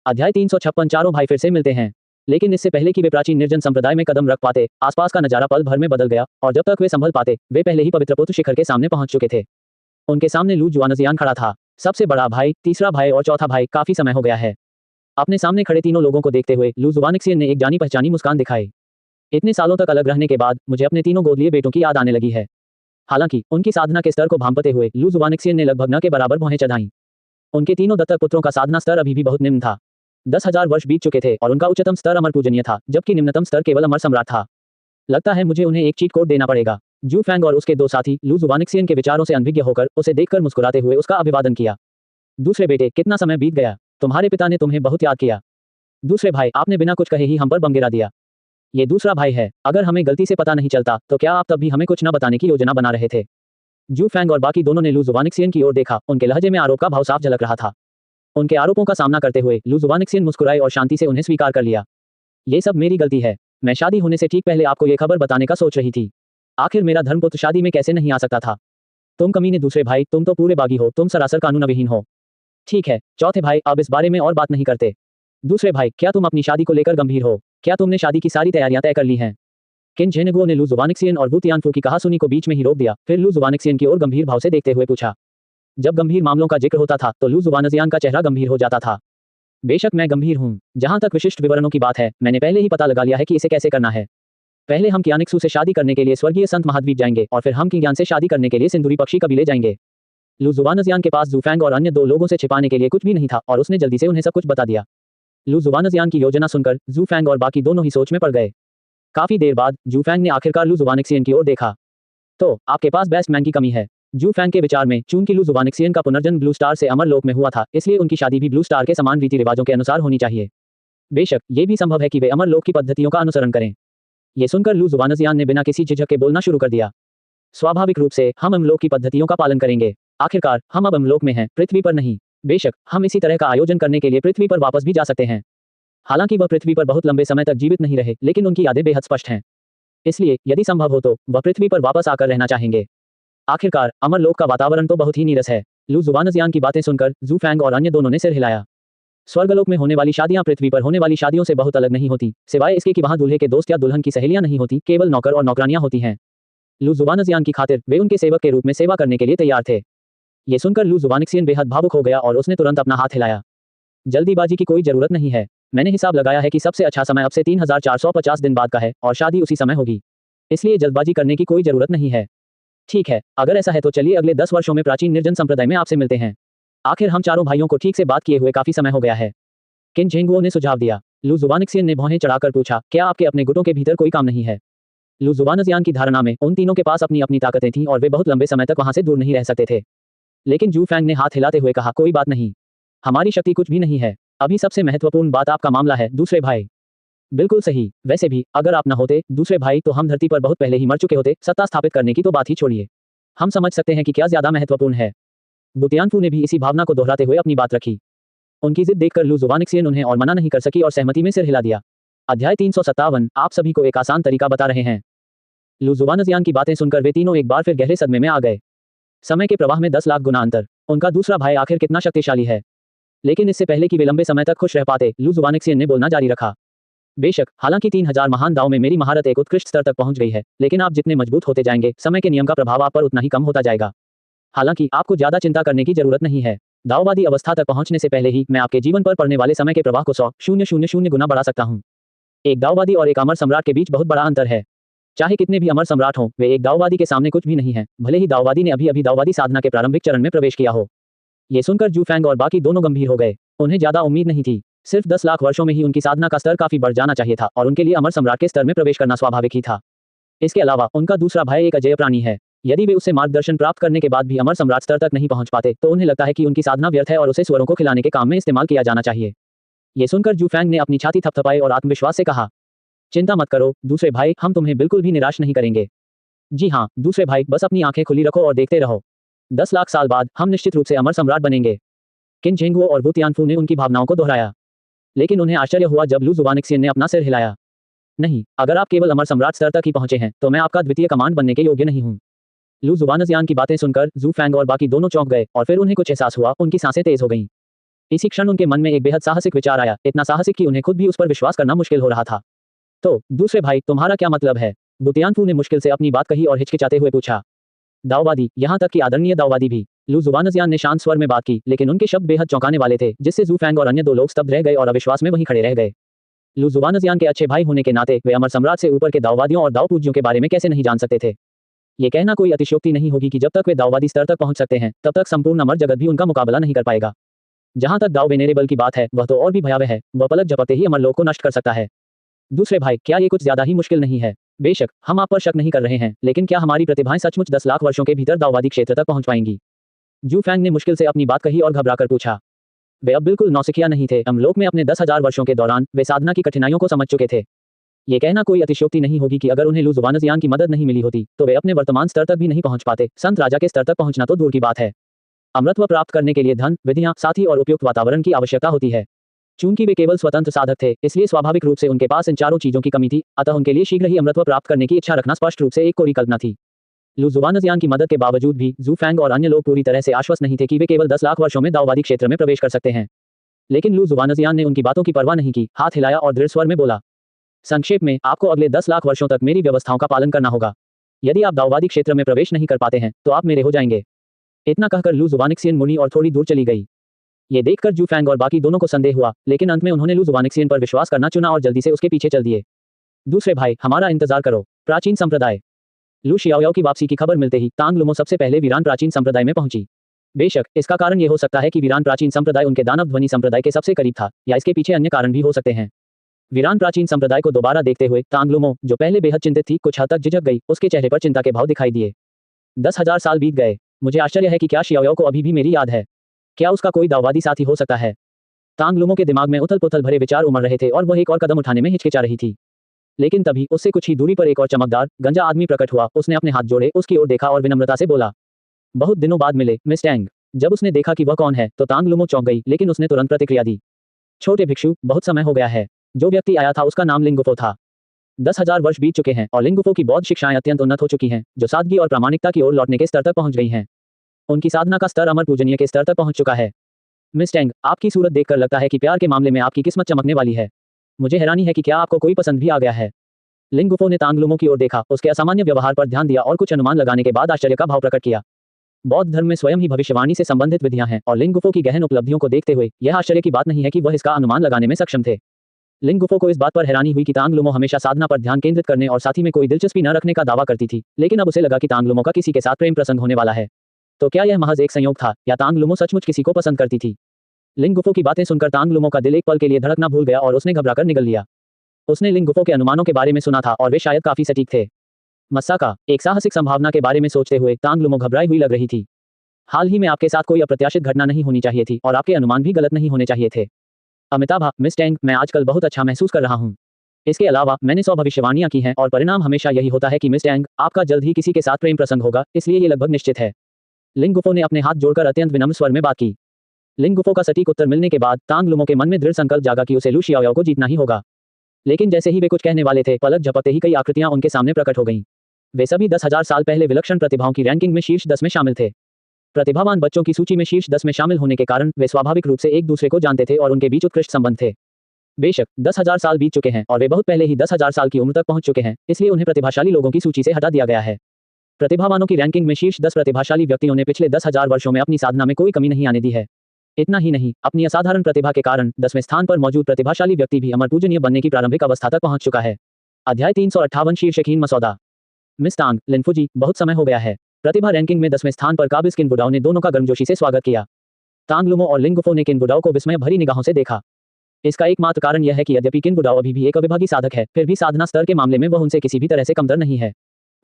अध्याय 356 चारों भाई फिर से मिलते हैं। लेकिन इससे पहले कि वे प्राचीन निर्जन संप्रदाय में कदम रख पाते, आसपास का नजारा पल भर में बदल गया, और जब तक वे संभल पाते, वे पहले ही पवित्र पुत्र शिखर के सामने पहुंच चुके थे। उनके सामने लू जुआनजियान खड़ा था। सबसे बड़ा भाई, तीसरा भाई और चौथा भाई। काफी समय हो गया है। अपने सामने खड़े तीनों लोगों को देखते हुए लू जुआनिक्सियन ने एक जानी पहचानी मुस्कान दिखाई। इतने सालों तक अलग रहने के बाद मुझे अपने तीनों गोदलिए बेटों की याद आने लगी है। हालांकि उनकी साधना के स्तर को भांपते हुए लू जुआनिक्सियन ने लगभग न के बराबर भौहें चढ़ाईं। उनके तीनों दत्तक पुत्रों का साधना स्तर अभी भी बहुत निम्न था। 10,000 वर्ष बीत चुके थे और उनका उच्चतम स्तर अमर पूजनीय था, जबकि निम्नतम स्तर केवल अमर सम्राट था। लगता है मुझे उन्हें एक चीट कोड देना पड़ेगा। जू फैंग और उसके दो साथी लू जुआनिक्सियन के विचारों से अनभिज्ञ होकर उसे देखकर मुस्कुराते हुए उसका अभिवादन किया। दूसरे बेटे, कितना समय बीत गया। तुम्हारे पिता ने तुम्हें बहुत याद किया। दूसरे भाई, आपने बिना कुछ कहे ही हम पर बम गिरा दिया। ये दूसरा भाई है। अगर हमें गलती से पता नहीं चलता तो क्या आप तब भी हमें कुछ न बताने की योजना बना रहे थे। जू फैंग और बाकी दोनों ने लू जुआनिक्सियन की ओर देखा। उनके लहजे में आरोप का भाव साफ झलक रहा था। उनके आरोपों का सामना करते हुए लू जुआनिक्सियन मुस्कुराए और शांति से उन्हें स्वीकार कर लिया। ये सब मेरी गलती है। मैं शादी होने से ठीक पहले आपको ये खबर बताने का सोच रही थी। आखिर मेरा धर्मपुत्र शादी में कैसे नहीं आ सकता था। तुम कमीने दूसरे भाई, तुम तो पूरे बागी हो। तुम सरासर कानूनविहीन हो। ठीक है चौथे भाई, अब इस बारे में और बात नहीं करते। दूसरे भाई, क्या तुम अपनी शादी को लेकर गंभीर हो। क्या तुमने शादी की सारी तैयारियां तय कर ली हैं। किन झेनेगुओ ने लू जुआनिक्सियन और वू तियानफू की कहासुनी को बीच में ही रोक दिया। फिर लू जुआनिक्सियन की ओर गंभीर भाव से देखते हुए पूछा। जब गंभीर मामलों का जिक्र होता था तो लू जुआनजियान का चेहरा गंभीर हो जाता था। बेशक मैं गंभीर हूँ। जहां तक विशिष्ट विवरणों की बात है, मैंने पहले ही पता लगा लिया है कि इसे कैसे करना है। पहले हम कियानिक्सू से शादी करने के लिए स्वर्गीय संत महाद्वीप जाएंगे और फिर हम किंग्यान से शादी करने के लिए सिंदूरी पक्षी कबीले जाएंगे। लू जुआनजियान के पास जूफैंग और अन्य दो लोगों से छिपाने के लिए कुछ भी नहीं था और उसने जल्दी से उन्हें सब कुछ बता दिया। लू जुआनजियान की योजना सुनकर जूफैंग और बाकी दोनों ही सोच में पड़ गए। काफी देर बाद जूफैंग ने आखिरकार लू जुआनिक्सियन की ओर देखा। तो आपके पास बेस्ट मैन की कमी है। जूफैंग के विचार में चूंकि लू जुआनिक्सियन का पुनर्जन्म ब्लू स्टार से अमर लोक में हुआ था, इसलिए उनकी शादी भी ब्लू स्टार के समान रीति रिवाजों के अनुसार होनी चाहिए। बेशक ये भी संभव है कि वे अमर लोक की पद्धतियों का अनुसरण करें। ये सुनकर लू जुआनजियान ने बिना किसी झिझक के बोलना शुरू कर दिया। स्वाभाविक रूप से हम अमलोक की पद्धतियों का पालन करेंगे। आखिरकार हम अब अमलोक में हैं, पृथ्वी पर नहीं। बेशक हम इसी तरह का आयोजन करने के लिए पृथ्वी पर वापस भी जा सकते हैं। हालांकि वह पृथ्वी पर बहुत लंबे समय तक जीवित नहीं रहे, लेकिन उनकी यादें बेहद स्पष्ट हैं। इसलिए यदि संभव हो तो वह पृथ्वी पर वापस आकर रहना चाहेंगे। आखिरकार अमरलोक का वातावरण तो बहुत ही नीरस है। लू जुआनजियान की बातें सुनकर जूफैंग और अन्य दोनों ने सिर हिलाया। स्वर्गलोक में होने वाली शादियां पृथ्वी पर होने वाली शादियों से बहुत अलग नहीं होती, सिवाय इसके कि वहां दूल्हे के दोस्त या दुल्हन की सहेलियां नहीं होती, केवल नौकर और नौकरानियां होती हैं। लू जुआनजियान की खातिर वे उनके सेवक के रूप में सेवा करने के लिए तैयार थे। ये सुनकर लू जुआनिक्सियन बेहद भावुक हो गया और उसने तुरंत अपना हाथ हिलाया। जल्दीबाजी की कोई जरूरत नहीं है। मैंने हिसाब लगाया है कि सबसे अच्छा समय अब से 3450 दिन बाद का है और शादी उसी समय होगी। इसलिए जल्दबाजी करने की कोई जरूरत नहीं है। ठीक है, अगर ऐसा है तो चलिए अगले 10 वर्षों में प्राचीन निर्जन संप्रदाय में आपसे मिलते हैं। आखिर हम चारों भाइयों को ठीक से बात किए हुए काफी समय हो गया है। किन झेंगुओ ने सुझाव दिया। लू जुआनिक्सियन ने भौहें चढ़ाकर पूछा, क्या आपके अपने गुटों के भीतर कोई काम नहीं है। लू जुआनजियान की धारणा में उन तीनों के पास अपनी अपनी ताकतें थीं और वे बहुत लंबे समय तक वहां से दूर नहीं रह सकते थे। लेकिन जू फैंग ने हाथ हिलाते हुए कहा, कोई बात नहीं। हमारी शक्ति कुछ भी नहीं है। अभी सबसे महत्वपूर्ण बात आपका मामला है, दूसरे भाई। बिल्कुल सही। वैसे भी अगर आप न होते दूसरे भाई तो हम धरती पर बहुत पहले ही मर चुके होते। सत्ता स्थापित करने की तो बात ही छोड़िए। हम समझ सकते हैं कि क्या ज्यादा महत्वपूर्ण है। वू तियानफू ने भी इसी भावना को दोहराते हुए अपनी बात रखी। उनकी जिद देखकर लू जुआनिक्सियन उन्हें और मना नहीं कर सकी और सहमति में सिर हिला दिया। अध्याय 357 आप सभी को एक आसान तरीका बता रहे हैं। लू जुआनजियान की बातें सुनकर वे तीनों एक बार फिर गहरे सदमे में आ गए। समय के प्रवाह में 10 लाख गुना अंतर। उनका दूसरा भाई आखिर कितना शक्तिशाली है। लेकिन इससे पहले कि वे लंबे समय तक खुश रह पाते, लू जुआनिक्सियन ने बोलना जारी रखा। बेशक हालांकि 3000 महान दाव में मेरी महारत एक उत्कृष्ट स्तर तक पहुंच गई है, लेकिन आप जितने मजबूत होते जाएंगे, समय के नियम का प्रभाव आप पर उतना ही कम होता जाएगा। हालांकि आपको ज्यादा चिंता करने की जरूरत नहीं है। दाववादी अवस्था तक पहुंचने से पहले ही मैं आपके जीवन पर पड़ने वाले समय के प्रवाह को 100,000 गुना बढ़ा सकता हूं। एक दाववादी और एक अमर सम्राट के बीच बहुत बड़ा अंतर है। चाहे कितने भी अमर सम्राट हों, वे एक दाववादी के सामने कुछ भी नहीं है, भले ही दाववादी ने अभी अभी दाववादी साधना के प्रारंभिक चरण में प्रवेश किया हो। ये सुनकर जू फैंग और बाकी दोनों गंभीर हो गए। उन्हें ज्यादा उम्मीद नहीं थी। सिर्फ 10 लाख वर्षों में ही उनकी साधना का स्तर काफी बढ़ जाना चाहिए था और उनके लिए अमर सम्राट के स्तर में प्रवेश करना स्वाभाविक ही था। इसके अलावा उनका दूसरा भाई एक अजेय प्राणी है। यदि वे उससे मार्गदर्शन प्राप्त करने के बाद भी अमर सम्राट स्तर तक नहीं पहुंच पाते, तो उन्हें लगता है कि उनकी साधना व्यर्थ है और उसे स्वरों को खिलाने के काम में इस्तेमाल किया जाना चाहिए। ये सुनकर जू फैंग ने अपनी छाती थपथपाई और आत्मविश्वास से कहा, चिंता मत करो दूसरे भाई, हम तुम्हें बिल्कुल भी निराश नहीं करेंगे। जी हाँ दूसरे भाई, बस अपनी आंखें खुली रखो और देखते रहो। 10 लाख साल बाद हम निश्चित रूप से अमर सम्राट बनेंगे। किन झेंगुओ और वू तियानफू ने उनकी भावनाओं को दोहराया। लेकिन उन्हें आश्चर्य हुआ जब लू जुआनिक्सियन ने अपना सिर हिलाया। नहीं, अगर आप केवल अमर सम्राट स्तर तक ही पहुंचे हैं, तो मैं आपका द्वितीय कमांड बनने के योग्य नहीं हूं। लू जुआनजियान की बातें सुनकर जू फैंग और बाकी दोनों चौंक गए और फिर उन्हें कुछ एहसास हुआ, उनकी सांसें तेज हो गईं। इसी क्षण उनके मन में एक बेहद साहसिक विचार आया, इतना साहसिक कि उन्हें खुद भी उस पर विश्वास करना मुश्किल हो रहा था। तो दूसरे भाई, तुम्हारा क्या मतलब है? बुतियानफू ने मुश्किल से अपनी बात कही और हिचकिचाते हुए पूछा। दाववादी, यहाँ तक कि आदरणीय दाववादी भी। लू जुबानजियान ने शांत स्वर में बात की, लेकिन उनके शब्द बेहद चौंकाने वाले थे, जिससे जू फैंग और अन्य दो लोग स्तब्ध रह गए और अविश्वास में वहीं खड़े रह गए। लू जुबानजियान के अच्छे भाई होने के नाते वे अमर सम्राट से ऊपर के दाववादियों और दावपूज्यों के बारे में कैसे नहीं जान सकते थे। ये कहना कोई अतिशयोक्ति नहीं होगी कि जब तक वे दाववादी स्तर तक पहुंच सकते हैं, तब तक संपूर्ण अमर जगत भी उनका मुकाबला नहीं कर पाएगा। जहां तक दाव वेनेरेबल की बात है, वह तो और भी भयावह है, वह पलक झपकते ही अमरलोक को नष्ट कर सकता है। दूसरे भाई, क्या ये कुछ ज्यादा ही मुश्किल नहीं है? बेशक, हम आप पर शक नहीं कर रहे हैं, लेकिन क्या हमारी प्रतिभाएं सचमुच 10 लाख वर्षों के भीतर दाववादी क्षेत्र तक पहुंच पाएंगी? जू फैंग ने मुश्किल से अपनी बात कही और घबराकर पूछा। वे अब बिल्कुल नौसिखिया नहीं थे। अमलोक में अपने 10,000 वर्षों के दौरान वे साधना की कठिनाइयों को समझ चुके थे। ये कहना कोई अतिशयोक्ति नहीं होगी कि अगर उन्हें लू जुबानजियान की मदद नहीं मिली होती, तो वे अपने वर्तमान स्तर तक भी नहीं पहुंच पाते। संत राजा के स्तर तक पहुंचना तो दूर की बात है। अमृतत्व प्राप्त करने के लिए धन, विधियां, साथी और उपयुक्त वातावरण की आवश्यकता होती है। चूंकि वे केवल स्वतंत्र साधक थे, इसलिए स्वाभाविक रूप से उनके पास इन चारों चीजों की कमी थी, अतः उनके लिए शीघ्र ही अमृतत्व प्राप्त करने की इच्छा रखना स्पष्ट रूप से एक कोरी कल्पना थी। लू जुबानजियान की मदद के बावजूद भी जू फैंग और अन्य लोग पूरी तरह से आश्वस्त नहीं थे कि वे केवल 10 लाख वर्षों में दाववादी क्षेत्र में प्रवेश कर सकते हैं। लेकिन लू जुबानजियान ने उनकी बातों की परवाह नहीं की, हाथ हिलाया और दृढ़ स्वर में बोला। संक्षेप में, आपको अगले 10 लाख वर्षों तक मेरी व्यवस्थाओं का पालन करना होगा। यदि आप दाववादी क्षेत्र में प्रवेश नहीं कर पाते हैं, तो आप मेरे हो जाएंगे। इतना कहकर लू जुबानिक्सियन मुड़ी और थोड़ी दूर चली गई। ये देखकर जू फैंग और बाकी दोनों को संदेह हुआ, लेकिन अंत में उन्होंने लू जुबानिक्सियन पर विश्वास करना चुना और जल्दी से उसके पीछे चल दिए। दूसरे भाई, हमारा इंतजार करो। प्राचीन संप्रदाय। लू शियाओयाओ की वापसी की खबर मिलते ही तांग लुमो सबसे पहले वीरान प्राचीन संप्रदाय में पहुंची। बेशक, इसका कारण ये हो सकता है कि वीरान प्राचीन संप्रदाय उनके दानव ध्वनि संप्रदाय के सबसे करीब था, या इसके पीछे अन्य कारण भी हो सकते हैं। वीरान प्राचीन संप्रदाय को दोबारा देखते हुए तांग लुमो, जो पहले बेहद चिंतित थी, कुछ हद तक झिझक गई। उसके चेहरे पर चिंता के भाव दिखाई दिए। 10,000 साल बीत गए। मुझे आश्चर्य है कि क्या शियाओयाओ को अभी भी मेरी याद है। क्या उसका कोई दाववादी साथी हो सकता है? तांग लुमो के दिमाग में उथल-पुथल भरे विचार उमड़ रहे थे और वह एक और कदम उठाने में हिचकिचा रही थी। लेकिन तभी उससे कुछ ही दूरी पर एक और चमकदार, गंजा आदमी प्रकट हुआ। उसने अपने हाथ जोड़े, उसकी ओर देखा और विनम्रता से बोला, बहुत दिनों बाद मिले, मिस टैंग। जब उसने देखा कि वह कौन है, तो तांग लुमो चौंक गई, लेकिन उसने तुरंत प्रतिक्रिया दी। छोटे भिक्षु, बहुत समय हो गया है। जो व्यक्ति आया था उसका नाम लिंगुफो था। 10,000 वर्ष बीत चुके हैं और लिंगुफो की बौद्ध शिक्षाएं अत्यंत उन्नत हो चुकी हैं, जो सादगी और प्रामाणिकता की ओर लौटने के स्तर तक पहुंच गई हैं। उनकी साधना का स्तर अमर पूजनीय के स्तर तक पहुंच चुका है। मिस टैंग, आपकी सूरत देखकर लगता है कि प्यार के मामले में आपकी किस्मत चमकने वाली है। मुझे हैरानी है कि क्या आपको कोई पसंद भी आ गया है। लिंगुफो ने तांग लुमो की ओर देखा, उसके असामान्य व्यवहार पर ध्यान दिया और कुछ अनुमान लगाने के बाद आश्चर्य का भाव प्रकट किया। बौद्ध धर्म में स्वयं ही भविष्यवाणी से संबंधित विधियां हैं, और लिंगुफो की गहन उपलब्धियों को देखते हुए यह आश्चर्य की बात नहीं है कि वह इसका अनुमान लगाने में सक्षम थे। लिंगुफो को इस बात पर हैरानी हुई कि तांग लुमो हमेशा साधना पर ध्यान केंद्रित करने और साथी में कोई दिलचस्पी न रखने का दावा करती थी, लेकिन अब उसे लगा कि तांग लुमो का किसी के साथ प्रेम प्रसंग होने वाला है। तो क्या यह महज एक संयोग था, या तांग लुमो सचमुच किसी को पसंद करती थी? लिंगुफो की बातें सुनकर तांग लुमो का दिल एक पल के लिए धड़कना भूल गया और उसने घबराकर निगल लिया। उसने लिंगुफो के अनुमानों के बारे में सुना था और वे शायद काफी सटीक थे। मस्साका, एक साहसिक संभावना के बारे में सोचते हुए तांग लुमो घबराई हुई लग रही थी। हाल ही में आपके साथ कोई अप्रत्याशित घटना नहीं होनी चाहिए थी और आपके अनुमान भी गलत नहीं होने चाहिए थे। अमिताभ, मिस टैंग, मैं आजकल बहुत अच्छा महसूस कर रहा हूँ। इसके अलावा मैंने 100 भविष्यवाणियां की हैं और परिणाम हमेशा यही होता है कि मिस टैंग, आपका जल्द ही किसी के साथ प्रेम प्रसंग होगा, इसलिए ये लगभग निश्चित है। लिंगुफो ने अपने हाथ जोड़कर अत्यंत विनम्र स्वर में बात की। लिंगुफो का सटीक उत्तर मिलने के बाद तांग लुमो के मन में दृढ़ संकल्प जागा कि उसे लू शियाओयाओ को जीतना ही होगा। लेकिन जैसे ही वे कुछ कहने वाले थे, पलक झपकते ही कई आकृतियां उनके सामने प्रकट हो गईं। वे सभी 10,000 साल पहले विलक्षण प्रतिभाओं की रैंकिंग में शीर्ष 10 में शामिल थे। प्रतिभावान बच्चों की सूची में शीर्ष 10 में शामिल होने के कारण वे स्वाभाविक रूप से एक दूसरे को जानते थे और उनके बीच उत्कृष्ट संबंध थे। बेशक 10,000 साल बीत चुके हैं और वे बहुत पहले ही 10,000 साल की उम्र तक पहुंच चुके हैं, इसलिए उन्हें प्रतिभाशाली लोगों की सूची से हटा दिया गया है। प्रतिभावानों की रैंकिंग में शीर्ष 10 प्रतिभाशाली व्यक्तियों ने पिछले 10,000 वर्षों में अपनी साधना में कोई कमी नहीं आने दी है। इतना ही नहीं, अपनी असाधारण प्रतिभा के कारण 10वें स्थान पर मौजूद प्रतिभाशाली व्यक्ति भी अमर पूजनीय बनने की प्रारंभिक अवस्था तक पहुंच चुका है। अध्याय 358 शीर्षकहीन मसौदा। मिस तांग, लिनफुजी, बहुत समय हो गया है। प्रतिभा रैंकिंग में 10वें स्थान पर काबिज किनवुडाओ ने दोनों का गर्मजोशी से स्वागत किया। तांग लुमो और लिंगुफो ने किनवुडाओ को विस्मय भरी निगाहों से देखा। इसका एकमात्र कारण यह है कि यद्यपि किनवुडाओ अभी भी एक अविभागी साधक है, फिर भी साधना स्तर के मामले में वह उनसे किसी भी तरह से कमतर नहीं है।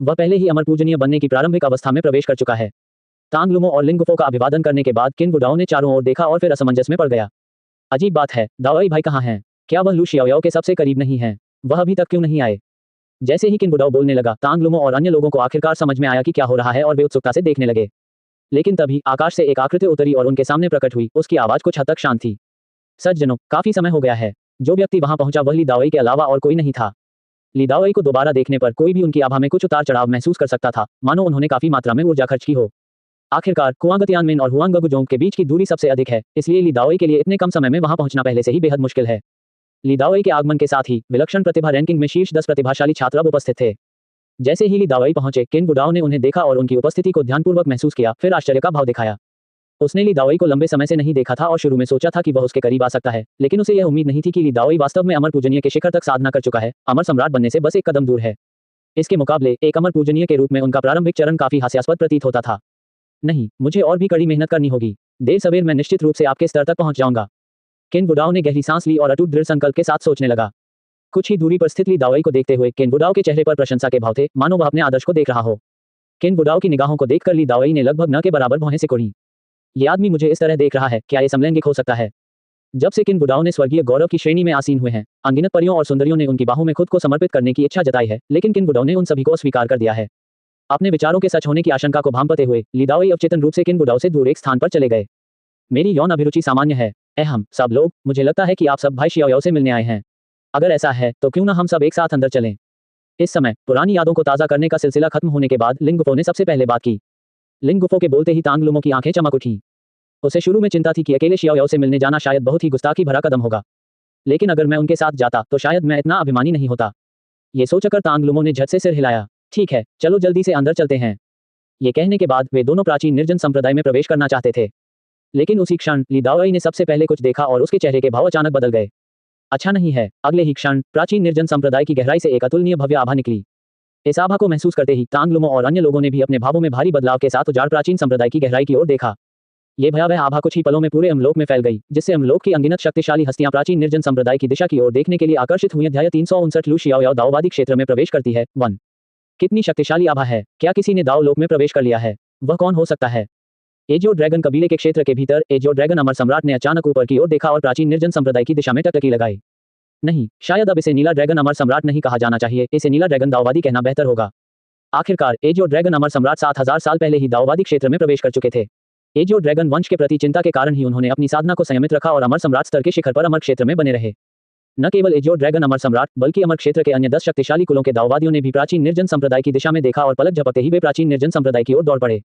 वह पहले ही अमर पूजनीय बनने की प्रारंभिक अवस्था में प्रवेश कर चुका है। तांग लुमो और लिंगुफो का अभिवादन करने के बाद किनवुडाओ ने चारों ओर देखा और फिर असमंजस में पड़ गया। अजीब बात है, दाओई भाई कहाँ हैं? क्या वह लू शियाओयाओ के सबसे करीब नहीं है? वह अभी तक क्यों नहीं आए? जैसे ही किनवुडाओ बोलने लगा, तांग लुमो और अन्य लोगों को आखिरकार समझ में आया कि क्या हो रहा है और वे उत्सुकता से देखने लगे। लेकिन तभी आकाश से एक आकृति उतरी और उनके सामने प्रकट हुई। उसकी आवाज कुछ हद तक शांत थी। सज्जनों, काफी समय हो गया है। जो व्यक्ति वहां पहुंचा वह ली दाओई के अलावा और कोई नहीं था। ली दाओई को दोबारा देखने पर कोई भी उनकी आभा में कुछ उतार चढ़ाव महसूस कर सकता था, मानो उन्होंने काफी मात्रा में ऊर्जा खर्च की हो। आखिरकार कुआंग तियानमिन और हुआंग गुजोंग के बीच की दूरी सबसे अधिक है, इसलिए ली दाओई के लिए इतने कम समय में वहां पहुंचना पहले से ही बेहद मुश्किल है। ली दाओई के आगमन के साथ ही विलक्षण प्रतिभा रैंकिंग में शीर्ष 10 प्रतिभाशाली छात्र अब उपस्थित थे। जैसे ही ली दाओई पहुंचे, किन बुडाओ ने उन्हें देखा और उनकी उपस्थिति को ध्यानपूर्वक महसूस किया, फिर आश्चर्य का भाव दिखाया। उसने ली दाओई को लंबे समय से नहीं देखा था और शुरू में सोचा था कि वह उसके करीब आ सकता है, लेकिन उसे यह उम्मीद नहीं थी कि ली दाओई वास्तव में अमर पूजनीय के शिखर तक साधना कर चुका है, अमर सम्राट बनने से बस एक कदम दूर है। इसके मुकाबले एक अमर पूजनीय के रूप में उनका प्रारंभिक चरण काफी हास्यास्पद प्रतीत होता था। नहीं, मुझे और भी कड़ी मेहनत करनी होगी। देर सवेर मैं निश्चित रूप से आपके स्तर तक पहुंच जाऊंगा। किन बुडाओ ने गहरी सांस ली और अटूट दृढ़ संकल्प के साथ सोचने लगा। कुछ ही दूरी पर स्थित ली दाओई को देखते हुए किन बुडाओ के चेहरे पर प्रशंसा के भाव थे, मानो वह अपने आदर्श को देख रहा हो। किन बुडाओ की निगाहों को देखकर ली दाओई ने लगभग न के बराबर भौहें सिकोड़ी। ये आदमी मुझे इस तरह देख रहा है, क्या ये समलैंगिक हो सकता है? जब से किन बुडाओ ने स्वर्गीय गौरव की श्रेणी में आसीन हुए हैं, अनगिनत परियों और सुंदरियों ने उनकी बाहों में खुद को समर्पित करने की इच्छा जताई है, लेकिन किन बुडाओ ने उन सभी को अस्वीकार कर दिया है। अपने विचारों के सच होने की आशंका को भांपते हुए ली दाओई अवचेतन रूप से किन बुडाओ से दूर एक स्थान पर चले गए। मेरी यौन अभिरुचि सामान्य है। हम सब लोग, मुझे लगता है कि आप सब भाई शियाओ से मिलने आए हैं। अगर ऐसा है तो क्यों ना हम सब एक साथ अंदर चलें। इस समय पुरानी यादों को ताज़ा करने का सिलसिला खत्म होने के बाद लिंग गुफो ने सबसे पहले बात की। लिंग गुफो के बोलते ही तांग लुमो की आंखें चमक उठी। उसे शुरू में चिंता थी कि अकेले शियाओ से मिलने जाना शायद बहुत ही गुस्ताखी भरा कदम होगा, लेकिन अगर मैं उनके साथ जाता तो शायद मैं इतना अभिमानी नहीं होता। ये सोचकर तांग लुमो ने झट से सिर हिलाया। ठीक है, चलो जल्दी से अंदर चलते हैं। ये कहने के बाद वे दोनों प्राचीन निर्जन संप्रदाय में प्रवेश करना चाहते थे, लेकिन उसी क्षण ली दाओई ने सबसे पहले कुछ देखा और उसके चेहरे के भाव अचानक बदल गए। अच्छा नहीं है। अगले ही क्षण प्राचीन निर्जन संप्रदाय की गहराई से एक अतुलनीय भव्य आभा निकली। इस आभा को महसूस करते ही तांग लुमो और अन्य लोगों ने भी अपने भावों में भारी बदलाव के साथ उजाड़ प्राचीन संप्रदाय की गहराई की ओर देखा। ये भयावह आभा कुछ ही पलों में पूरे अमलोक में फैल गई, जिससे अमलोक की अनगिनत शक्तिशाली हस्तियां प्राचीन निर्जन संप्रदाय की दिशा की ओर देखने के लिए आकर्षित हुई। अध्याय 359 लू शियाओ दाओवादी क्षेत्र में प्रवेश करती है। 1 कितनी शक्तिशाली आभा है। क्या किसी ने दाओ लोक में प्रवेश कर लिया है? वह कौन हो सकता है? एजियो ड्रैगन कबीले के क्षेत्र के भीतर एजियो ड्रैगन अमर सम्राट ने अचानक ऊपर की ओर देखा और प्राचीन निर्जन संप्रदाय की दिशा में टकटकी लगाई। नहीं, शायद अब इसे नीला ड्रैगन अमर सम्राट नहीं कहा जाना चाहिए, इसे नीला ड्रैगन दाओवादी कहना बेहतर होगा। आखिरकार एजियो ड्रैगन अमर सम्राट 7000 साल पहले ही दाओवादी क्षेत्र में प्रवेश कर चुके थे। एजियो ड्रैगन वंश के प्रति चिंता के कारण ही उन्होंने अपनी साधना को संयमित रखा और अमर सम्राट स्तर के शिखर पर अमर क्षेत्र में बने रहे। न केवल एजियो ड्रैगन अमर सम्राट, बल्कि अमर क्षेत्र के अन्य 10 शक्तिशाली कुलों के दाओवादियों ने भी प्राचीन निर्जन संप्रदाय की दिशा में देखा और पलक झपकते ही वे प्राचीन निर्जन संप्रदाय की ओर दौड़ पड़े।